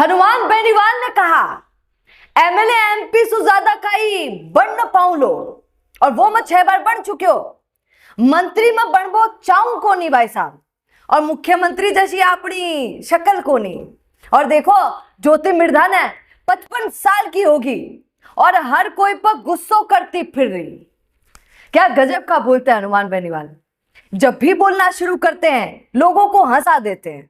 हनुमान बेनीवाल ने कहा MLA MP से ज्यादा काई बन न पाऊं लो, और वो मैं 6 बार बन चुके हो, मंत्री में बनबो चाहूं को नहीं भाई साहब, और मुख्यमंत्री जैसी अपनी शक्ल को नहीं। और देखो ज्योति मृधा ने 55 साल की होगी और हर कोई पर गुस्सो करती फिर रही। क्या गजब का बोलते हैं हनुमान बेनीवाल। जब भी बोलना शुरू करते हैं लोगों को हंसा देते हैं।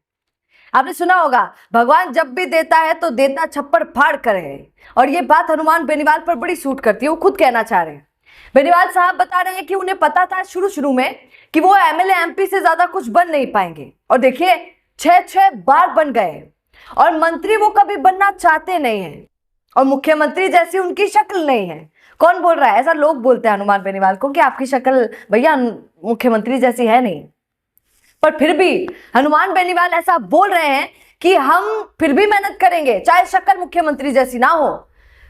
आपने सुना होगा भगवान जब भी देता है तो देता छप्पर फाड़ कर है, और ये बात हनुमान बेनीवाल पर बड़ी सूट करती है। वो खुद कहना चाह रहे हैं। बेनीवाल साहब बता रहे हैं कि उन्हें पता था शुरू में कि वो एमएलए एमपी से ज्यादा कुछ बन नहीं पाएंगे, और देखिए 6 बार बन गए, और मंत्री वो कभी बनना चाहते नहीं है, और मुख्यमंत्री जैसी उनकी शक्ल नहीं है। कौन बोल रहा है? ऐसा लोग बोलते हैं हनुमान बेनीवाल को कि आपकी शक्ल भैया मुख्यमंत्री जैसी है नहीं। पर फिर भी हनुमान बेनीवाल ऐसा बोल रहे हैं कि हम फिर भी मेहनत करेंगे, चाहे शक्ल मुख्यमंत्री जैसी ना हो,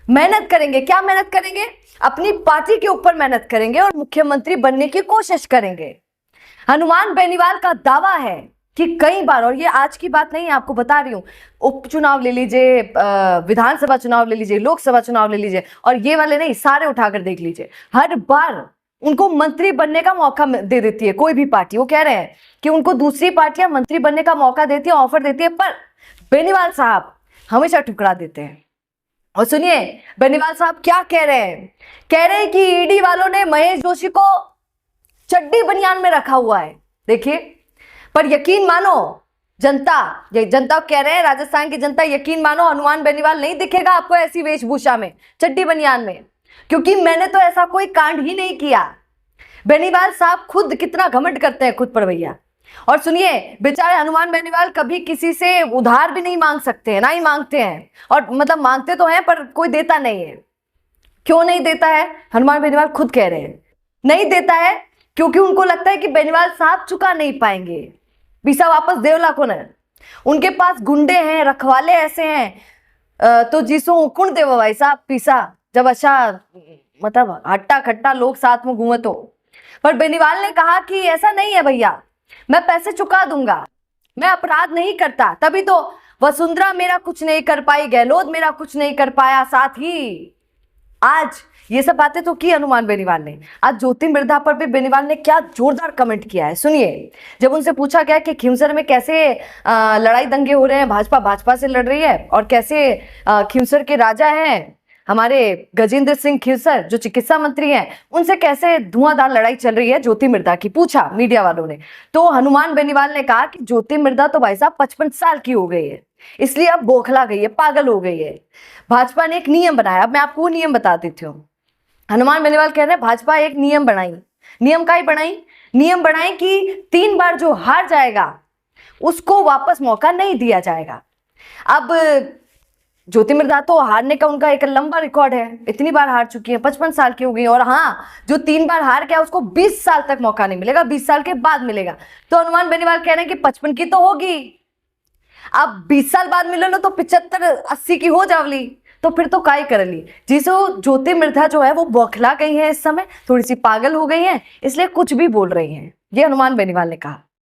मेहनत करेंगे। क्या मेहनत करेंगे? अपनी पार्टी के ऊपर मेहनत करेंगे और मुख्यमंत्री बनने की कोशिश करेंगे। हनुमान बेनीवाल का दावा है कि कई बार, और ये आज की बात नहीं है, आपको बता रही हूं, उपचुनाव ले लीजिए, विधानसभा चुनाव ले लीजिए, लोकसभा चुनाव ले लीजिए, और ये वाले नहीं, सारे उठाकर देख लीजिए, हर बार उनको मंत्री बनने का मौका दे देती है कोई भी पार्टी। वो कह रहे हैं कि उनको दूसरी पार्टियां मंत्री बनने का मौका देती है, ऑफर देती है, पर बेनीवाल साहब हमेशा ठुकरा देते हैं। और सुनिए बेनीवाल साहब क्या कह रहे हैं। कह रहे हैं कि ईडी वालों ने महेश जोशी को चड्डी बनियान में रखा हुआ है। देखिए, पर यकीन मानो जनता कह रहे हैं, राजस्थान की जनता, यकीन मानो हनुमान बेनीवाल नहीं दिखेगा आपको ऐसी वेशभूषा में, चड्डी बनियान में, क्योंकि मैंने तो ऐसा कोई कांड ही नहीं किया। बेनीवाल साहब खुद कितना घमंड करते हैं खुद पर भैया। और सुनिए बेचारे हनुमान बेनीवाल कभी किसी से उधार भी नहीं मांग सकते हैं, ना ही मांगते हैं, और मतलब मांगते तो हैं पर कोई देता नहीं है। क्यों नहीं देता है? हनुमान बेनीवाल खुद कह रहे हैं नहीं देता है क्योंकि उनको लगता है कि बेनीवाल साहब चुका नहीं पाएंगे, पीसा वापस देवला को न। उनके पास गुंडे हैं, रखवाले ऐसे हैं, तो जिसो कुण देव भाई साहब पीसा, जब अच्छा मतलब हट्टा खट्टा लोग साथ में घूमे तो। पर बेनीवाल ने कहा कि ऐसा नहीं है भैया, मैं पैसे चुका दूंगा, मैं अपराध नहीं करता, तभी तो वसुंधरा मेरा कुछ नहीं कर पाई, गहलोत मेरा कुछ नहीं कर पाया, साथ ही आज ये सब बातें तो की हनुमान बेनीवाल ने। आज ज्योति मृधा पर भी बेनीवाल ने क्या जोरदार कमेंट किया है, सुनिए। जब उनसे पूछा गया कि खींवसर में कैसे लड़ाई दंगे हो रहे हैं, भाजपा से लड़ रही है, और कैसे खींवसर के राजा हैं हमारे गजेंद्र सिंह खींवसर जो चिकित्सा मंत्री हैं, उनसे कैसे धुआंधार लड़ाई चल रही है ज्योति मृधा की, पूछा मीडिया वालों ने। तो हनुमान बेनीवाल ने कहा कि ज्योति मृधा तो भाई साहब 55 साल की हो गई है, इसलिए अब बौखला गई है, पागल हो गई है। भाजपा ने एक नियम बनाया, अब मैं आपको वो नियम बता देती हूँ। हनुमान बेनीवाल कह रहे हैं भाजपा एक नियम बनाई। नियम का ही बनाई? नियम बनाई कि 3 बार जो हार जाएगा उसको वापस मौका नहीं दिया जाएगा। अब ज्योति मृधा तो हारने का उनका एक लंबा रिकॉर्ड है, इतनी बार हार चुकी है, 55 साल की हो गई, और हाँ जो 3 बार हार गया उसको 20 साल तक मौका नहीं मिलेगा, 20 साल के बाद मिलेगा। तो हनुमान बेनीवाल कह रहे हैं कि 55 की तो होगी, अब 20 साल बाद मिले लो तो 75-80 की हो जावली, तो फिर तो काय कर ली। जिसो ज्योति मृधा जो है वो बौखला गई है, इस समय थोड़ी सी पागल हो गई है, इसलिए कुछ भी बोल रही हैं, ये हनुमान बेनीवाल ने कहा।